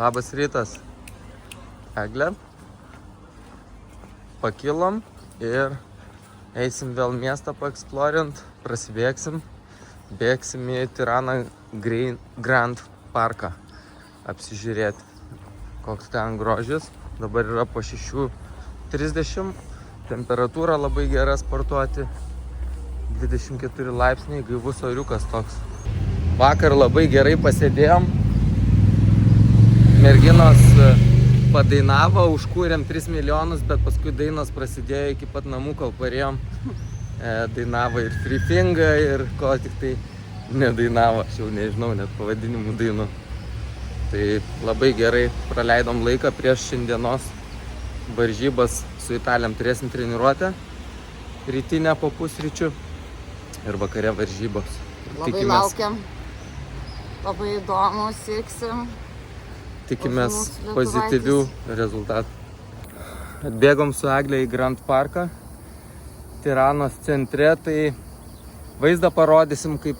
Labas rytas, Eglė. Pakilom ir eisim vėl miestą paeksplorint, prasibėgsim, bėgsim į Tirana Grand parką apsižiūrėti, koks ten grožis. Dabar yra po 6:30, temperatūra labai gera sportuoti, 24 laipsniai, gaivus oriukas toks. Vakar labai gerai pasėdėjom. Merginos padainavo, užkūrėm 3 milijonus, bet paskui dainos prasidėjo iki pat namų, kol parėjom. Dainavo ir Free Finga, ir ko tik tai nedainavo, aš jau nežinau net pavadinimų dainų. Tai labai gerai praleidom laiką prieš šiandienos varžybas su Italijam. Turėsim treniruotę rytinę po pusryčių ir vakare varžybos. Labai laukiam, labai įdomu, sirksim. Tikimės pozityvių rezultatų. Atbėgom su Egle į Grand parką, Tiranos centre, tai vaizdą parodysim, kaip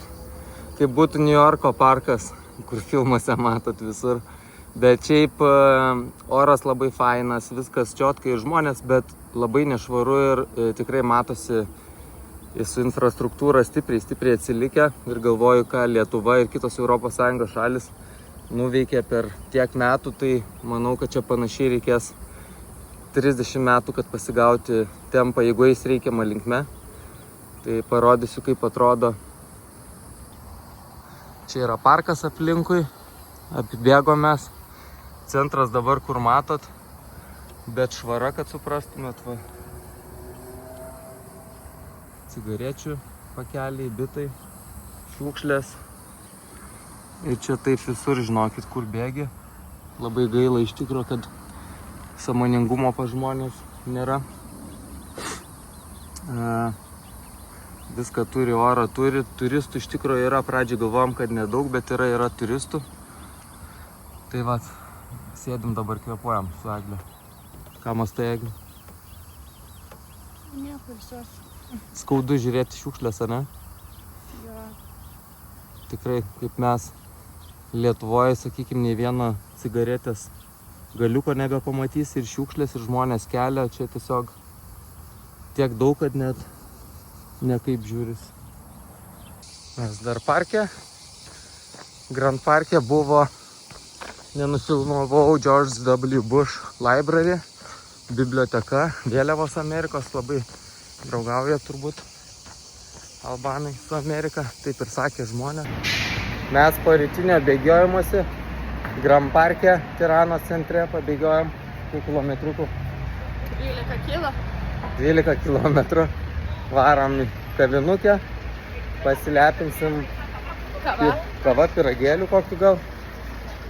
būtų New Yorko parkas, kur filmuose matot visur. Bet šiaip oras labai fainas, viskas čiotkai ir žmonės, bet labai nešvaru ir tikrai matosi su infrastruktūra stipriai atsilikę. Ir galvoju, ką Lietuva ir kitos ES šalis nuveikė per tiek metų, tai manau, kad čia panašiai reikės 30 metų, kad pasigauti tempą, jeigu eis reikiamą linkme. Tai parodysiu, kaip atrodo. Čia yra parkas aplinkui, apibėgom mes. Centras dabar, kur matot, bet švara, kad suprastumėt. Va. Cigarečių pakeliai, bitai, šiukšlės. Ir čia taip visur, žinokit, kur bėgi. Labai gaila iš tikro, kad sąmoningumo pas žmonės nėra. Viską turi, orą turi. Turistų iš tikro yra, pradžiai galvojom, kad nedaug, bet yra turistų. Tai va, sėdim dabar, kvėpuojam su Egle. Ką mąstai, Egle? Nieko, visos. Skaudu žiūrėti šiukšlės, ar ne? Jo. Tikrai, kaip mes Lietuvoje, sakykime, nei vieno cigaretės galiuko nebepamatys, ir šiukšlės, ir žmonės kelia. Čia tiesiog tiek daug, kad net nekaip žiūris. Mes dar parke. Grand parke buvo, nenufilmavau, George W. Bush Library, biblioteka, vėliavos Amerikos, labai draugauja turbūt albanai su Amerika, taip ir sakė žmonės. Mes po rytinio bėgiojimuose Grand parke, Tiranos centre pabėgiojom kilometriukų. 12 kilometrų. Varom į kavinukę, pasilepinsim kava, piragėlių kokį gal.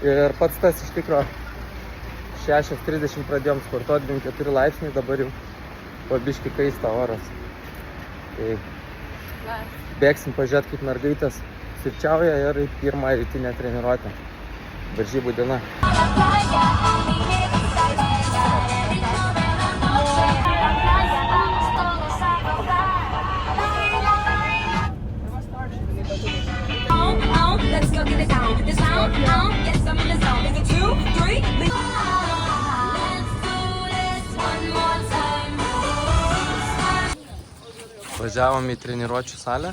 Ir pats tas iš tikro 6:30 pradėjom sportuoti, 24 laipsniai, dabar jau po biškį kaista oras. Tai bėgsim pažiūrėti, kaip mergaitės sirčiauja, ir į pirmą rytinę treniruotę. Varžybų diena. Važiavom į treniruočių salę.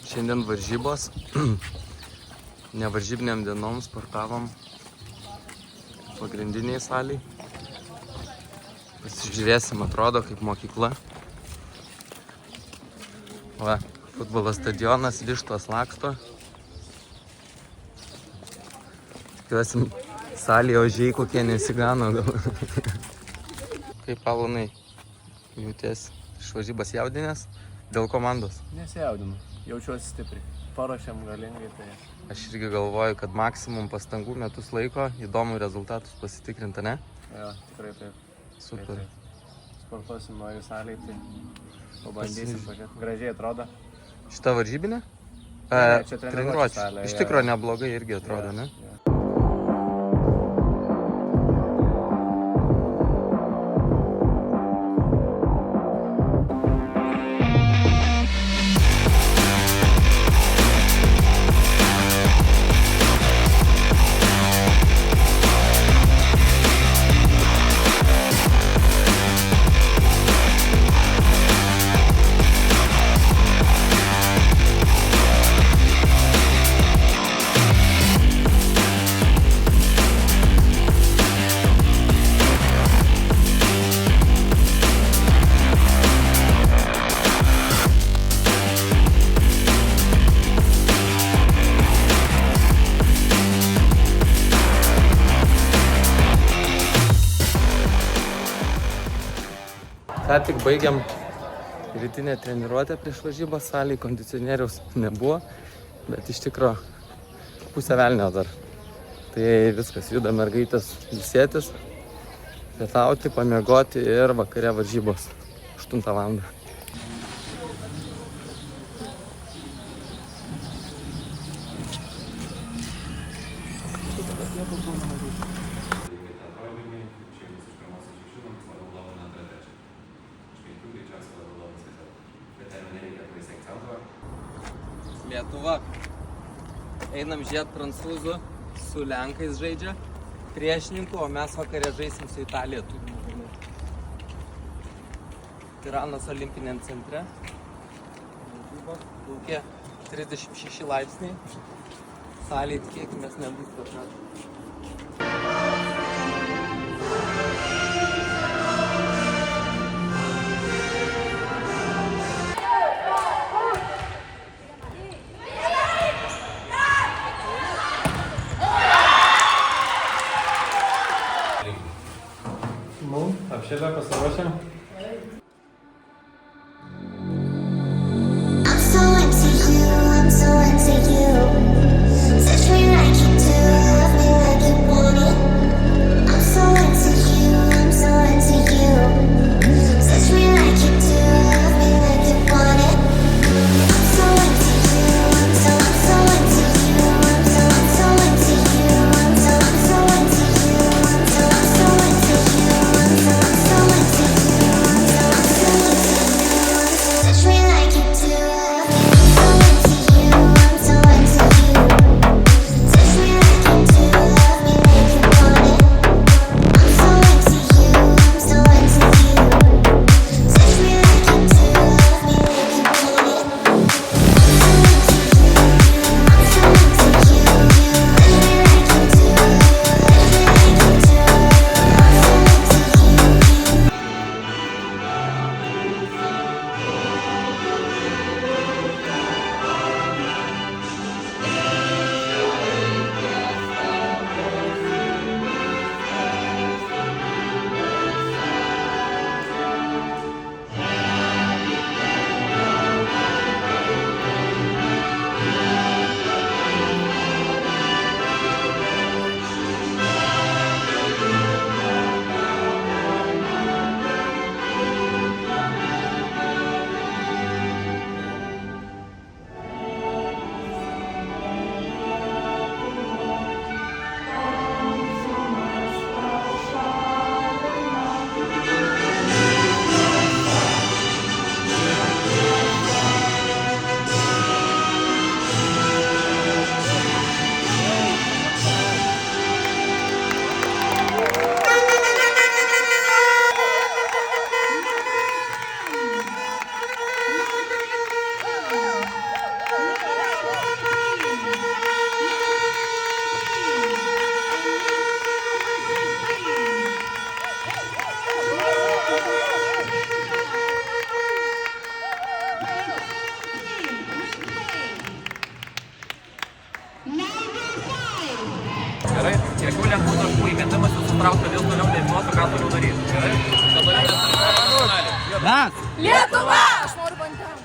Šiandien varžybos. Nevaržybiniam dienom sportavom pagrindiniai saliai. Pasižiūrėsim, atrodo kaip mokykla. Va, futbolo stadionas, vištos laksto. Tikiuosi, salėje ožiai kokie nesigano gal. Kaip Alonai, jautiesi iš varžybas jaudinės dėl komandos? Nesijaudinu, jaučiuosi stipriai. Paruošėm galingai, tai... Aš irgi galvoju, kad maksimum pastangų metus laiko, įdomų rezultatus pasitikrinti, ne? Jo, tikrai taip. Super. Taip. Sportuosim nuo jų salėj, tai pabandysim pažiūrėti. Gražiai atrodo. Šita varžybinė? Čia treniruočių salė. Iš tikro neblogai irgi atrodo, ne? Ką tik baigiam rytinę treniruotę prieš varžybą, salėje kondicionieriaus nebuvo, bet iš tikro pusę velnio dar. Tai viskas, juda mergaitės ilsėtis, pietauti, pamiegoti ir vakare varžybos 8 val. Lietuva. Einam žiūrėti prancūzų, su lenkais žaidžia priešininkų, o mes vakare žaisim su Italija. Tiranos olimpiniam centre. Laukia 36 laipsniai. Salėje tikėkimės nebus patratų. Apšėlę pasiruošėm? Gerai, jokių lengvų taškų įmetimas jūsų traukta vėl toliau nežinotų, ką toliau daryti. Gerai? Mes! Lietuva! Aš noriu bandyti.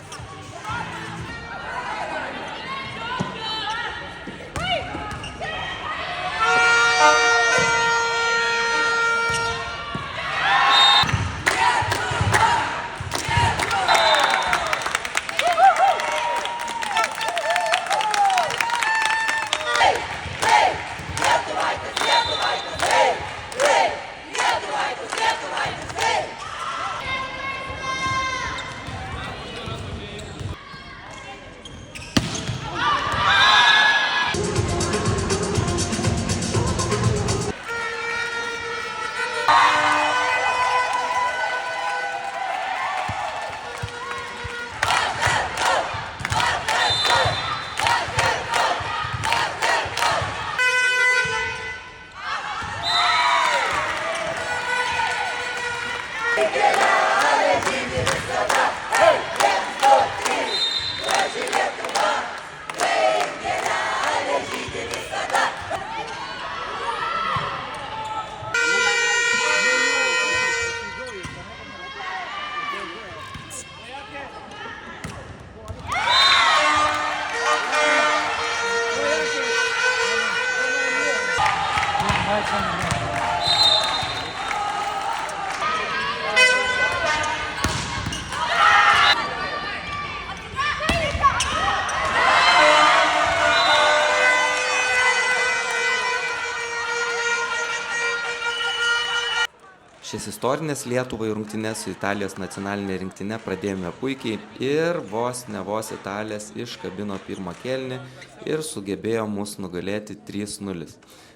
Šias istorinės Lietuvai rungtynes su Italijos nacionalinė rinktinė pradėjome puikiai ir vos Italės iškabino pirmą kėlinį ir sugebėjo mus nugalėti 3-0.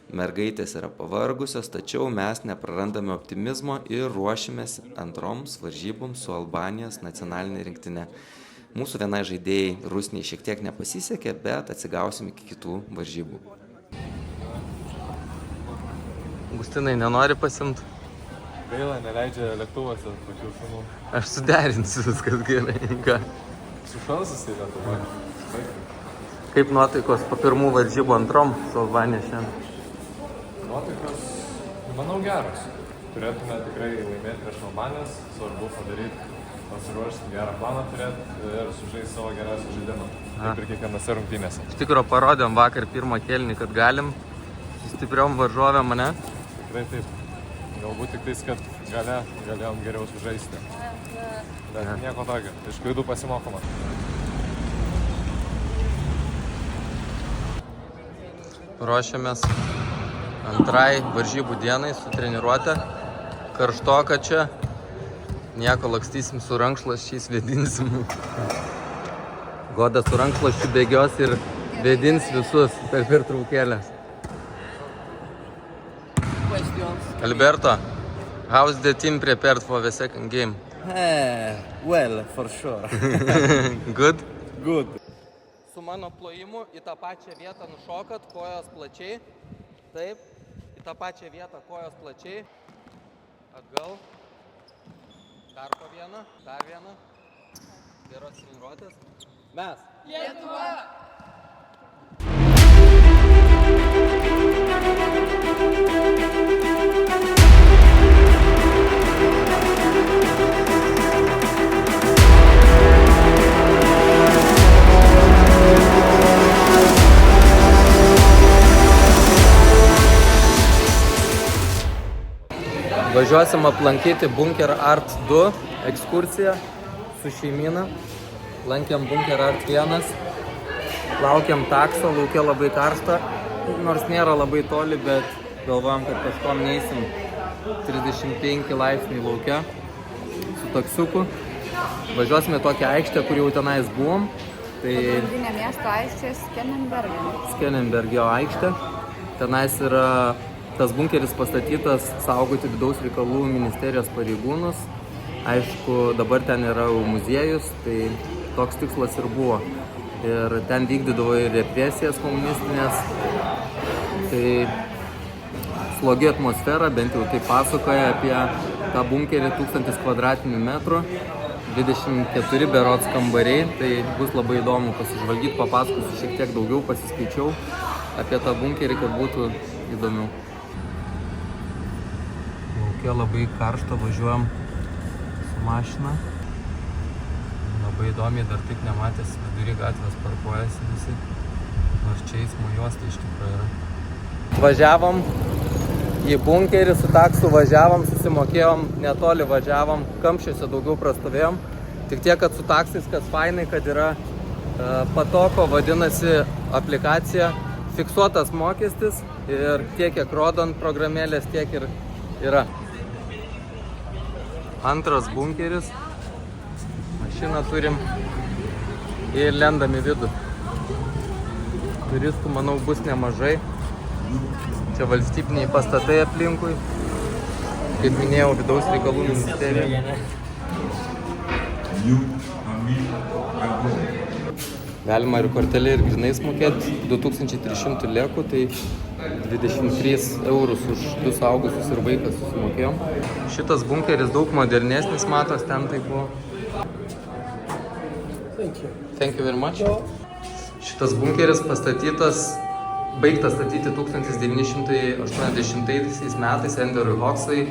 Mergaitės yra pavargusios, tačiau mes neprarandame optimizmo ir ruošimės antroms varžyboms su Albanijos nacionalinė rinktinė. Mūsų vienai žaidėjai Rusniai šiek tiek nepasisekė, bet atsigausim iki kitų varžybų. Augustinai, nenori pasimti? Gaila, neleidžia lėktuvuose pačių šunų. Aš suderinsiu viskas gerai. Ką? Su šansas tai Lietuva. Kaip nuotaikos po pirmų varžybų antrom su Albanija šiandien? Nuotaikos, manau, geros. Turėtume tikrai laimėti prieš Albanijas. Svarbu padaryti, pasiruošti, gerą planą turėti ir sužaisti savo geriausią žaidimą. Kaip ir kiekvienose rungtynėse. Iš tikrųjų parodėm vakar pirmą kėlinį, kad galim su stipriom varžovėm, ane? Tikrai taip. Galbūt tik tais, kad galėjom geriau sužaisti. Bet nieko tokio. Iš klaidų pasimokoma. Ruošiamės antrai varžybų dienai su treniruote. Karštoka čia. Nieko, lakstysim su rankšluosčiais, vėdinsim. Goda su rankšluosčiu bėgios ir vėdins visus per pertraukėlės. Alberto, how's the team prepared for the second game? Well, for sure. Good? Good. Su mano plojimu į tą pačią vietą nušokat, kojos plačiai. Taip, į tą pačią vietą kojos plačiai. Atgal. Dar po vieną, dar vieną. Geros treniruotės. Mes. Lietuva! Važiuosim aplankyti Bunker Art 2 ekskursiją su šeimyna. Lankėm Bunker Art 1. Laukiam takso, laukia labai karšta. Nors nėra labai toli, bet galvojam, kad kažkom neisim 35 laipsniai laukia su taksiuku. Važiuosime tokią aikštę, kur jau tenais buvom. Tai Pagrindinė miesto aikštė Skenenbergio aikštė. Tenais yra tas bunkeris pastatytas saugoti vidaus reikalų ministerijos pareigūnus. Aišku, dabar ten yra muziejus, tai toks tikslas ir buvo. Ir ten vykdydavo ir represijas komunistinės. Tai slogi atmosfera, bent jau tai pasakoja apie tą bunkerį 1000 kvadratinių metrų, 24 berods kambariai, tai bus labai įdomu pasižvalgyti, papasakosiu šiek tiek daugiau, pasiskaičiau apie tą bunkerį, kad būtų įdomiau. Laukia labai karšta, važiuojam su mašina. Labai įdomiai, dar taip nematęs, vidury gatvės parkuojasi visi. Nors čia eismo juosta iš tikrųjų yra. Važiavom į bunkerį, su taksu važiavom, susimokėjom, netoli važiavom, kamščiuose daugiau prastovėjom. Tik tiek, kad su taksais, kas fainai, kad yra Patoko, vadinasi aplikacija, fiksuotas mokestis ir tiek, kiek rodant programėlės, tiek ir yra. Antras bunkeris. Mašiną turim ir lendam į vidų. Turistų, manau, bus nemažai. Čia valstybiniai pastatai aplinkui. Kaip minėjau, vidaus reikalų ministerija. Galima ir kortelė, ir grynais mokėti. 2300 lėkų, tai 23 eurus už 2 suaugusius ir vaiką susimokėjom. Šitas bunkeris daug modernesnis, matos, ten tai buvo. Thank you very much. Šitas bunkeris baigtas statyti 1980 metais Enderui Hoxai,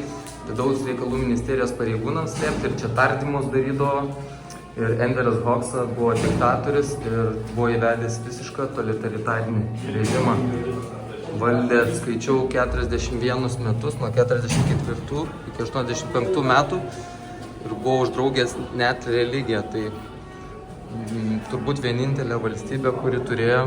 vidaus reikalų ministerijos pareigūnams slėpti, ir čia tardymus darydavo. Ir Enderas Hoxas buvo diktatorius ir buvo įvedęs visišką totalitarinį režimą. Valdė, skaičiau, 41 metus, nuo 44 iki 85 metų ir buvo uždraugęs net religiją. Tai turbūt vienintelė valstybė, kuri turėjo,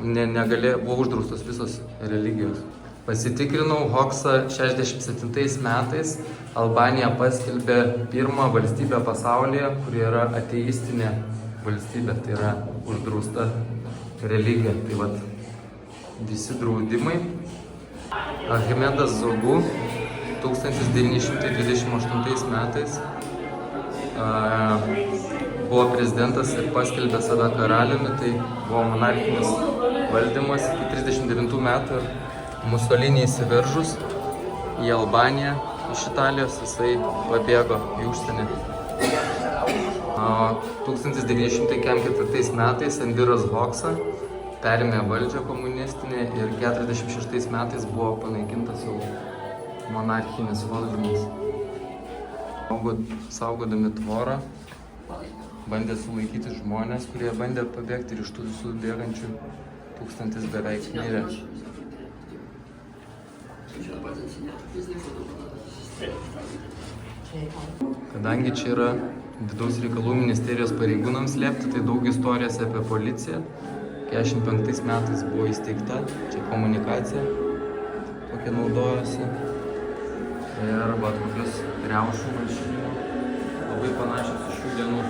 negalėjo, buvo uždraustos visos religijos. Pasitikrinau, Hoxha 67 metais Albanija paskelbė pirmą valstybę pasaulyje, kuri yra ateistinė valstybė, tai yra uždrausta religija. Tai vat, visi draudimai. Ahmedas Zogu 1928 metais buvo prezidentas ir paskelbė save karaliumi, tai buvo monarchinis valdymas iki 39 metų. Musolinį įsiveržus į Albaniją iš Italijos, jisai pabėgo į užsienį. 1904 metais Endiras Hoxha perėmė valdžią komunistinę ir 46 metais buvo panaikintas jau monarchinis valdymas. Saugodami tvorą bandė sulaikyti žmonės, kurie bandė pabėgti ir iš tų visų bėgančių tūkstantis beveik mirė. Kadangi čia yra vidaus reikalų ministerijos pareigūnams slėpti, tai daug istorijos apie policiją. 45 metais buvo įsteigta, čia komunikacija, kokia naudojosi. Ir kokius riaušų malšinimo, labai panašios iš šių dienų.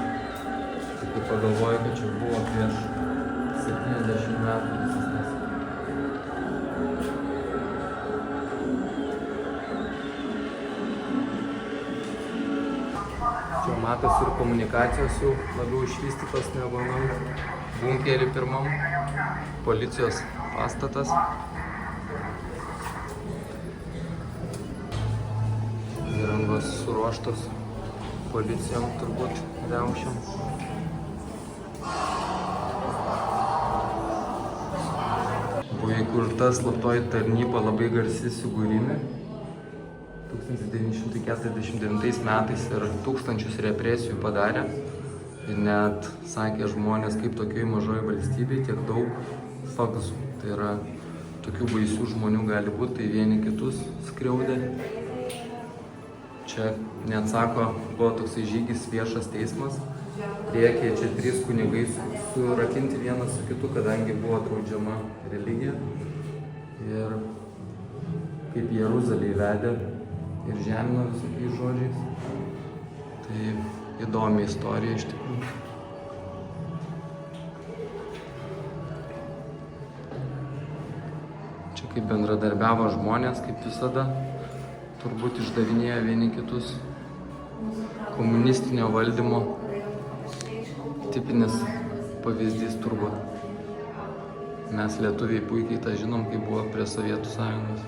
Tik pagalvoju, kad čia buvo prieš 70 metų visas tas. Čia matosi ir komunikacijos jau labiau išvystytos negu bunkerį pirmam. Policijos pastatas. Įrangos suruoštos policijom turbūt riaušiam. Buvo įkurta slaptoji tarnyba labai garsi Sigurimi 1949 metais ir tūkstančius represijų padarė. Ir net sakė žmonės, kaip tokioj mažoj valstybėje tiek daug faksų. Tai yra, tokių baisių žmonių gali būti, tai vieni kitus skriaudė. Čia net sako, buvo toksai žygis, viešas teismas. Priekė čia 3 kunigai surakinti vienas su kitu, kadangi buvo draudžiama religija. Ir kaip Jeruzalė vedė ir žemino visokiais žodžiais. Tai įdomi istorija iš tikrųjų. Čia kaip bendradarbiavo žmonės, kaip visada, turbūt išdavinėjo vieni kitus. Komunistinio valdymo tipinis pavyzdys turbūt. Mes lietuviai puikiai tą žinom, kaip buvo prie Sovietų Sąjungos.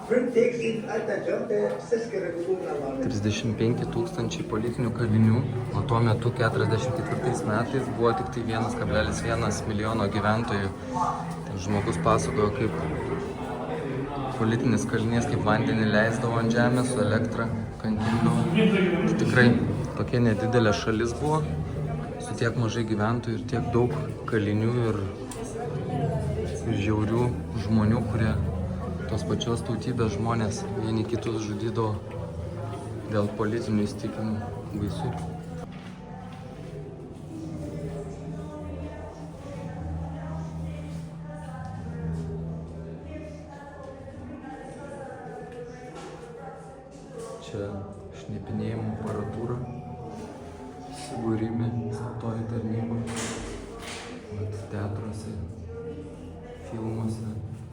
35 000 politinių kalinių, o tuo metu 44 metais buvo tik tai 1,1 milijono gyventojų. Tai žmogus pasakojo, kaip politinis kalinys, kaip vandenį leisdavo ant žemės, su elektra kankindavo. Tai tikrai tokia nedidelė šalis buvo, su tiek mažai gyventojų ir tiek daug kalinių ir žiaurių žmonių, kurie tos pačios tautybės žmonės vieni kitus žudydavo dėl politinių įsitikinimų. Baisu. Čia šnipinėjimo aparatūra, Sigurimi, slaptoji tarnyba, teatruose, filmuose,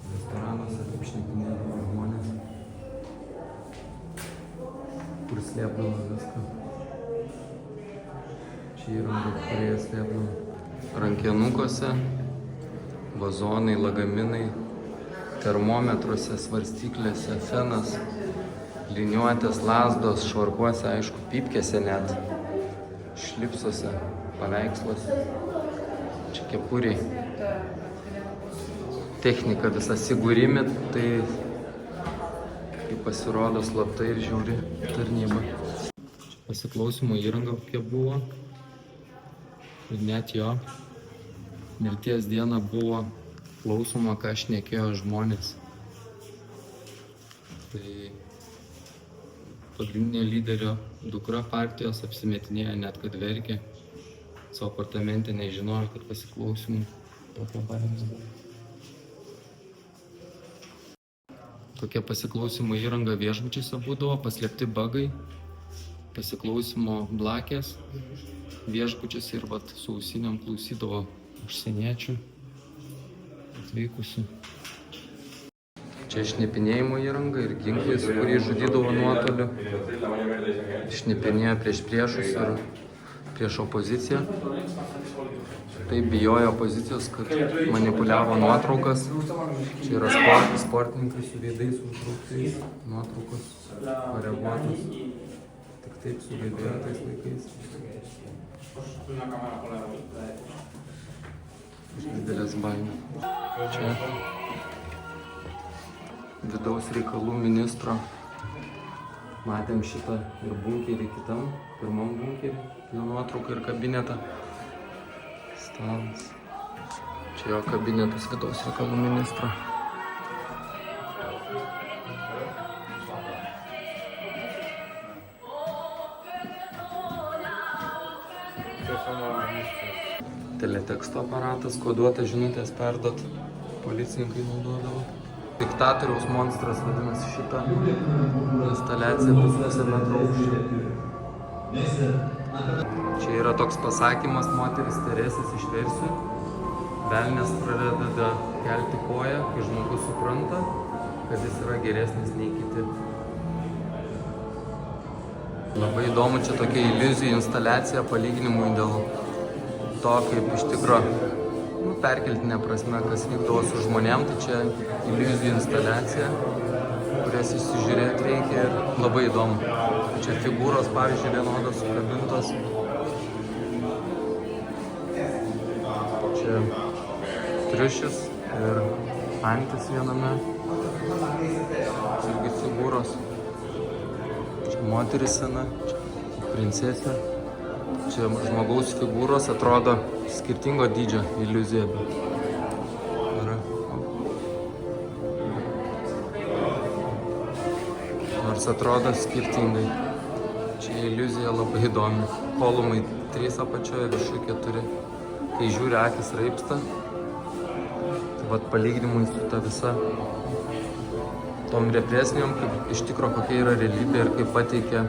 restoranuose, kaip šnipinėdavo žmonės, kur slėpdavo viską. Čia įranga, kurie slėpdavo rankenukose, vazonai, lagaminai, termometruose, svarstyklėse, fenas, liniuotės, lazdos, švarkuose, aišku, pypkėse net, šlipsuose, paveiksluose, čia kepuriai. Technika visa Sigurimi, tai kaip pasirodo slapta ir žiauri tarnyba. Čia pasiklausimo įranga kokia buvo. Ir net jo mirties dieną buvo klausoma, ką šnekėjo žmonės. Tai pagrindinė lyderio dukra partijos apsimetinėjo net, kad verkė. Savo apartamente nežinojo, kad pasiklausimų tokia baimė buvo. Tokia pasiklausimo įranga viešbučiuose būdavo, paslėpti bagai, pasiklausimo blakės viešbučiuose ir vat su ausiniam klausydavo užsieniečių atvykusių. Čia šnipinėjimo įranga ir ginklas, kurį žudydavo nuotoliu. Šnipinėjo prieš priešus ir prieš opoziciją. Taip bijojo opozicijos, kad manipuliavo nuotraukas. Čia yra sportininkai su veidais užtrauktais, nuotraukos koreguotos. Tik taip sugebėjo tais laikais. Iš didelės baimės. Čia vidaus reikalų ministro. Matėm šitą ir bunkerį kitam, pirmam bunkerį, jo nuotrauką ir kabinetą. Stalas. Čia jo kabinetas vidaus reikalų ministro. Teleteksto aparatas, koduotas žinutės perduot, policininkai naudodavo. Diktatoriaus monstras vadinasi šitą instaliaciją pusę metro aukščio. Čia yra toks pasakymas, moteris Teresės išversiu. Velnias pradeda kelti koją, kai žmogus supranta, kad jis yra geresnis nei kiti. Labai įdomu, čia tokia iliuzijų instaliacija palyginimui dėl to, kaip iš tikro perkeltinė prasme, kas vykdavo su žmonėm, tai čia iliuzijų instaliacija, kurias įsižiūrėti reikia ir labai įdomu. Čia figūros, pavyzdžiui, vienodos sukabintos. Čia triušis ir antis viename. Irgi figūros. Čia moteris sena, čia princesė. Čia žmogaus figūros atrodo skirtingo dydžio iliuzija, bet yra. Nors atrodo skirtingai. Čia iliuzija labai įdomi. Kolumai 3 apačioje, viršui 4. Kai žiūri, akis raipsta. Tai vat palyginimui su ta visa tom represijom, kaip iš tikro kokia yra realybė ir kaip pateikia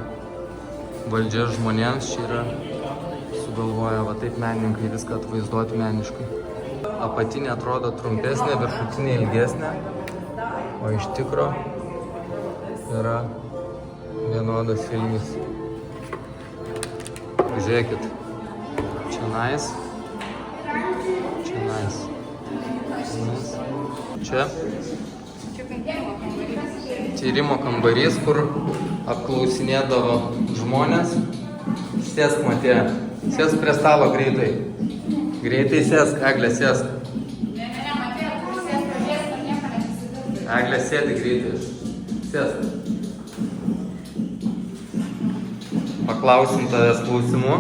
valdžia žmonėms, čia yra sugalvoja va taip menininkai viską atvaizduoti meniškai. Apatinė atrodo trumpesnė, viršutinė ilgesnė, o iš tikro yra vienodas ilgis. Žiūrėkit, čionais, čia tyrimo kambarys, kur apklausinėdavo žmonės. Sėsk, Matėja, sėsk prie stalo greitai. Greitai sėsk, Eglė, sėsk. Eglė, sėdi greitai. Sėsk. Paklausim tavęs klausimų.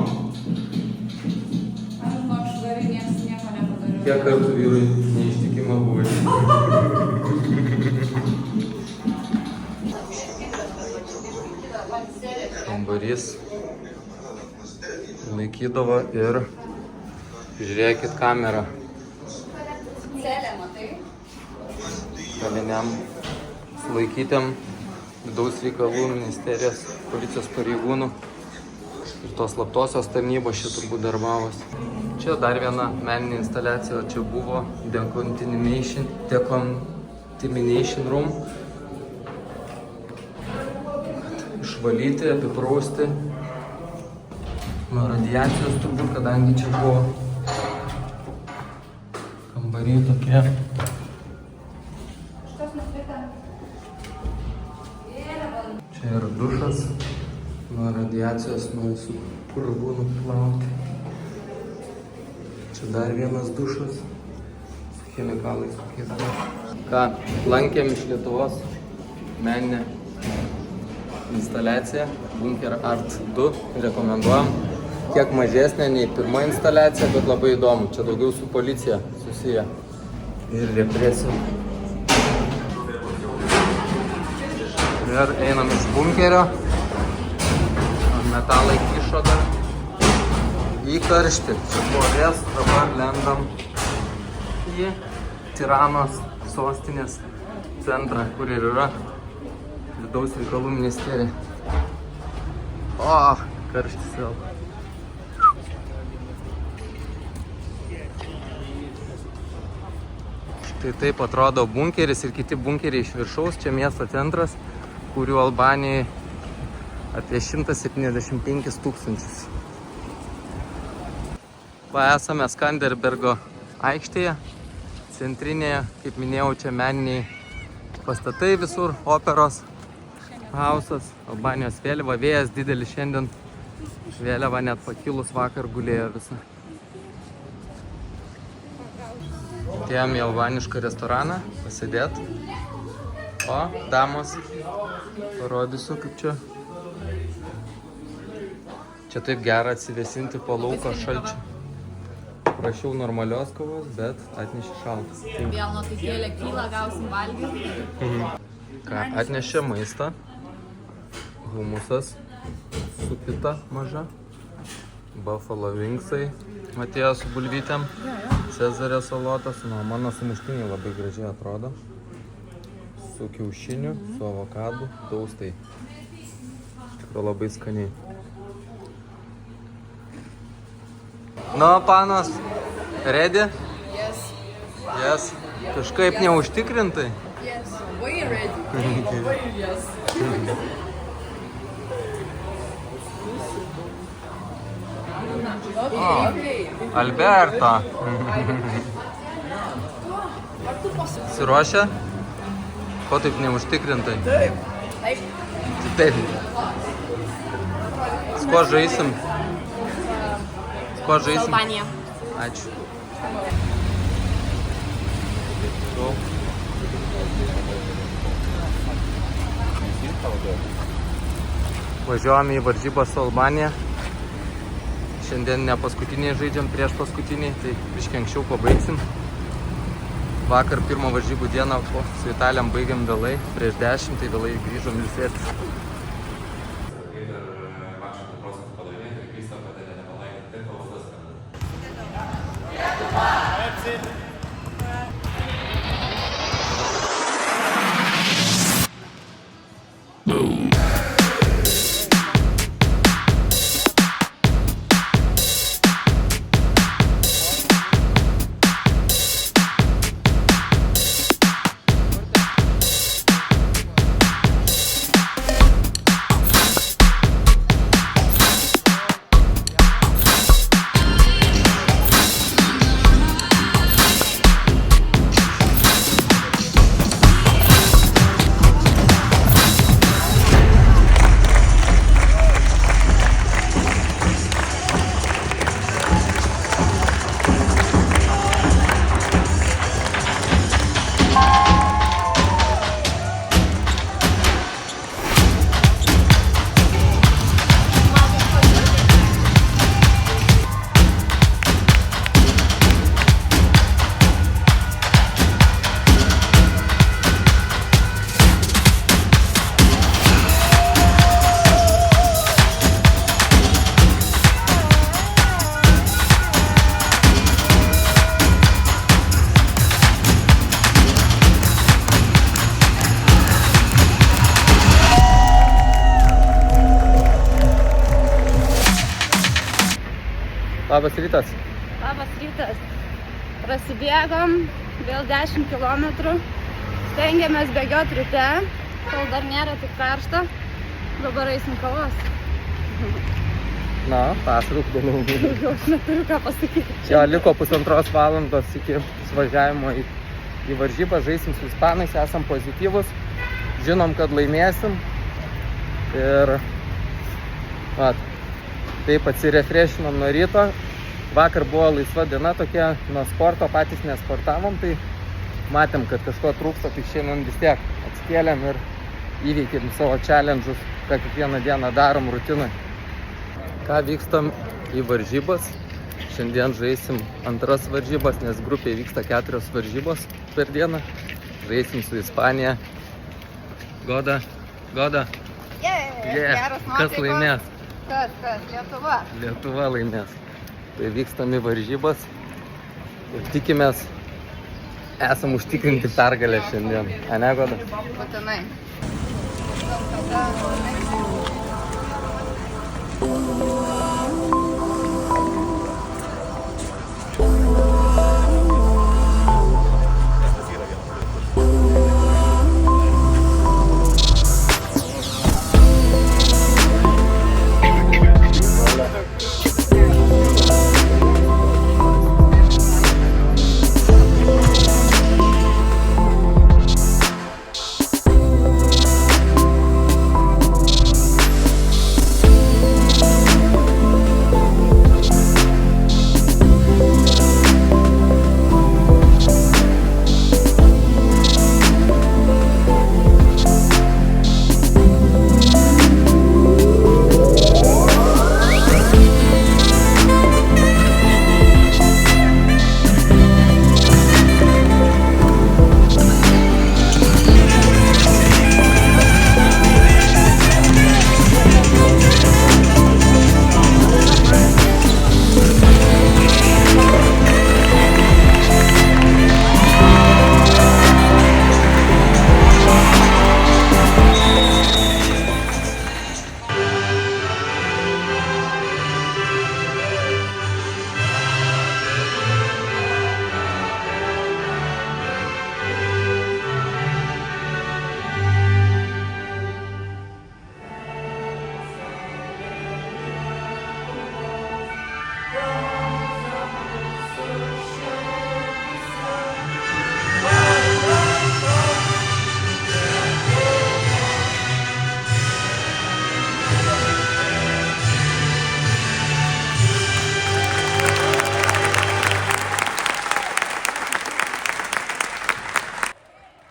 Kiek kartų vyrui neištikima buvai? Kambarys laikydavo ir žiūrėkit kamerą. Kaliniam sulaikytėm vidaus reikalų ministerijos policijos pareigūnų ir tos slaptosios tarnybos čia turbūt darbavosi. Čia dar viena meninė instaliacija, o čia buvo Decontamination Room. Išvalyti, apiprausti nuo radiacijos turbūt, kadangi čia buvo kambariai tokie. Čia yra dušas nuo radiacijos, nuo visų purvų nuplauti. Čia dar vienas dušas su chemikalais kokiais buvo. Ką, lankėm iš Lietuvos meninę instaliacija Bunker Art 2, rekomenduojam. Kiek mažesnė nei pirma instaliacija, bet labai įdomu. Čia daugiau su policija susiję. ir represijų. Ir einam iš bunkerio. Metalai kišo dar į karštį. Čia porės, dabar lendam į Tiranos sostinės centrą, kur ir yra vidaus reikalų ministerija. O, karštis vėl. Tai taip atrodo bunkeris ir kiti bunkeriai iš viršaus. Čia miesto centras, kurių Albanijai apie 175 000. Esame Skanderbergo aikštėje, centrinėje, kaip minėjau, čia meniniai pastatai visur, operos hausas, Albanijos vėliava, vėjas didelis šiandien, vėliava net pakilus vakar gulėjo visą. Atėjom į albanišką restoraną pasėdėt. O, damos, parodysiu kaip čia. Čia taip gera atsivėsinti po lauko šalčių. Prašiau normalios kavos, bet atnešė šaltas. Vėl nuotaikėlė kyla, gausim valgyti. Ką, atnešė maistą. Humusas su pita maža. Buffalo wingsai atėjo su bulvytėm. Cezarė salotas. Nu, mano sumuštiniai labai gražiai atrodo. Su kiaušiniu, su avokadu, taustai. Tikrai labai skaniai. Nu, panos, ready? Yes. Yes. Kažkaip neužtikrintai. Yes. Way ready. Way yes. Alberto. Siruošę? Ko taip neužtikrintai? Taip. Taip. Su kuo žaisim? Su kuo žaisim? Albanija. Ačiū. Važiuojame į varžybas su Albanija. Šiandien ne paskutiniai žaidžiam, prieš paskutiniai, tai biškį anksčiau pabaigsim. Vakar pirmą varžybų dieną su Italijam baigiam vėlai, prieš 10, tai vėlai grįžom ilsėtis. Labas rytas. Labas rytas. Prasidėgom vėl 10 km. Stengiamės bėgioti ryte, kol dar nėra tik karšta. Dabar eisim kavos. Na, pasakok toliau. Daugiau aš neturiu ką pasakyti. Jo, liko 1,5 valandos iki suvažiavimo į varžybą. Žaisim su ispanais, esam pozityvus. Žinom, kad laimėsim. Ir taip atsirefreshinom nuo ryto. Vakar buvo laisva diena tokia nuo sporto, patys nesportavom, tai matėm, kad kažko trūksta, tai šiandien vis tiek atsikėlėm ir įveikėm savo challenge'us, ką kiekvieną dieną darom rutinai. Ką vykstam į varžybas, Šiandien žaisim antras varžybas, nes grupėje vyksta 4 varžybos per dieną. Žaisim su Ispanija. Goda. Geras Kas laimės? Kas? Lietuva. Lietuva laimės. Tai vykstami varžybos ir tikimės, esam užtikrinti pergalę šiandien. Ane, Goda? Būtinai.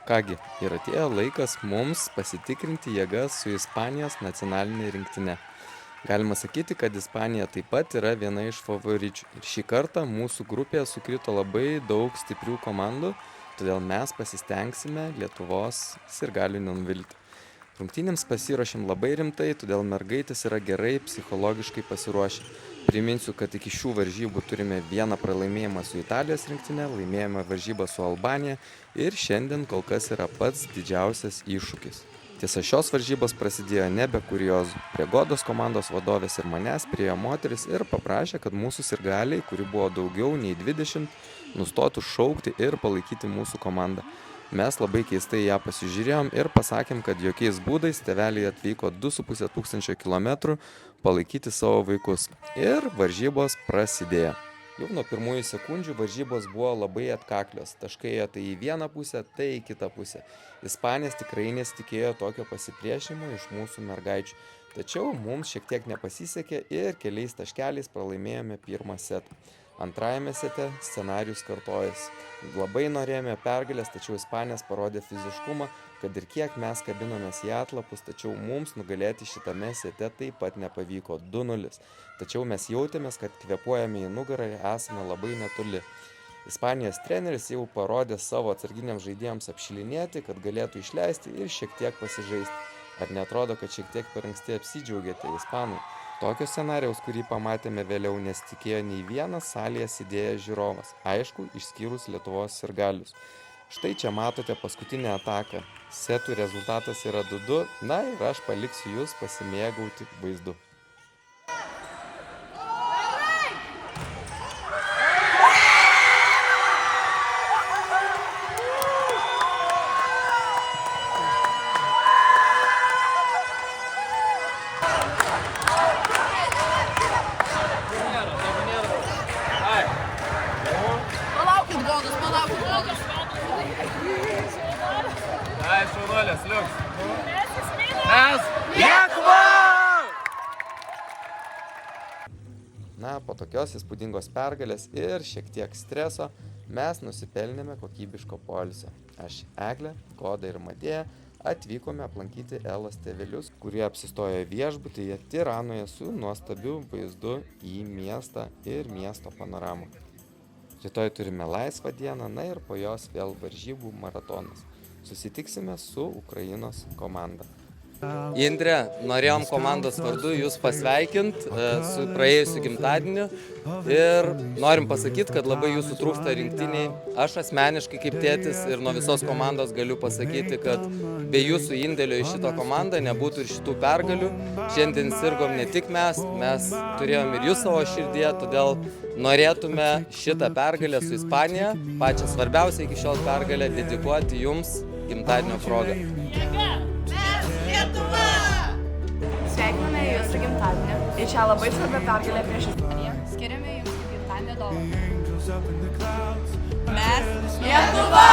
Kągi, ir atėjo laikas mums pasitikrinti jėgas su Ispanijos nacionalinė rinktinė. Galima sakyti, kad Ispanija taip pat yra viena iš favoričių. Ir šį kartą mūsų grupėje sukrito labai daug stiprių komandų, todėl mes pasistengsime Lietuvos sirgalių nenuvilti. Rungtynėms pasiruošėm labai rimtai, todėl mergaitės yra gerai psichologiškai pasiruošę. Priminsiu, kad iki šių varžybų turime vieną pralaimėjimą su Italijos rinktinė, laimėjome varžybą su Albanija ir šiandien kol kas yra pats didžiausias iššūkis. Tiesa, šios varžybos prasidėjo ne be kuriozų. Prie Godos komandos vadovės ir manęs priėjo moteris ir paprašė, kad mūsų sirgaliai, kurių buvo daugiau nei 20, nustotų šaukti ir palaikyti mūsų komandą. Mes labai keistai ją pasižiūrėjom ir pasakėm, kad jokiais būdais tėveliai atvyko 2500 km palaikyti savo vaikus. Ir varžybos prasidėjo. Jau nuo pirmųjų sekundžių varžybos buvo labai atkaklios. Taškai ėjo tai į vieną pusę, tai į kitą pusę. Ispanės tikrai nesitikėjo tokio pasipriešinimo iš mūsų mergaičių. Tačiau mums šiek tiek nepasisekė ir keliais taškeliais pralaimėjome pirmą setą. Antrajame sete scenarijus kartojasi. Labai norėjome pergalės, tačiau Ispanės parodė fiziškumą, kad ir kiek mes kabinomės į atlapus, tačiau mums nugalėti šitame sete taip pat nepavyko 2-0. Tačiau mes jautėmės, kad kvėpuojame į nugarą ir esame labai netoli. Ispanijos treneris jau parodė savo atsarginiams žaidėjams apšilinėti, kad galėtų išleisti ir šiek tiek pasižaisti. Ar netrodo, kad šiek tiek per anksti apsidžiaugėte ispanai? Tokio scenarijaus, kurį pamatėme vėliau, nesitikėjo nei vienas salėje sėdėjęs žiūrovas, aišku, išskyrus Lietuvos sirgalius. Štai čia matote paskutinę ataką. Setų rezultatas yra 2-2, na ir aš paliksiu jūs pasimėgauti vaizdu. Na, po tokios įspūdingos pergalės ir šiek tiek streso mes nusipelnėme kokybiško poilsio. Aš, Eglė, Goda ir Matėja atvykome aplankyti Elos tėvelius, kurie apsistojo viešbutyje Tiranoje su nuostabiu vaizdu į miestą ir miesto panoramą. Rytoj turime laisvą dieną, na ir po jos vėl varžybų maratonas. Susitiksime su Ukrainos komanda. Indre, norėjom komandos vardu jūs pasveikinti su praėjusiu gimtadieniu ir norim pasakyti, kad labai jūsų trūksta rinktiniai. Aš asmeniškai kaip tėtis ir nuo visos komandos galiu pasakyti, kad be jūsų indėlio į šitą komandą nebūtų ir šitų pergalių. Šiandien sirgom ne tik mes turėjom ir jūs savo širdyje, todėl norėtume šitą pergalę su Ispanija, pačią svarbiausią iki šiol pergalę, dedikuoti jums gimtadienio progą. Sveikiname jūsų gimtadienį. Ir čia labai svarbi pergalė prieš Ispaniją. Skiriame jums kaip gimtadienio dovaną. Mes Lietuva!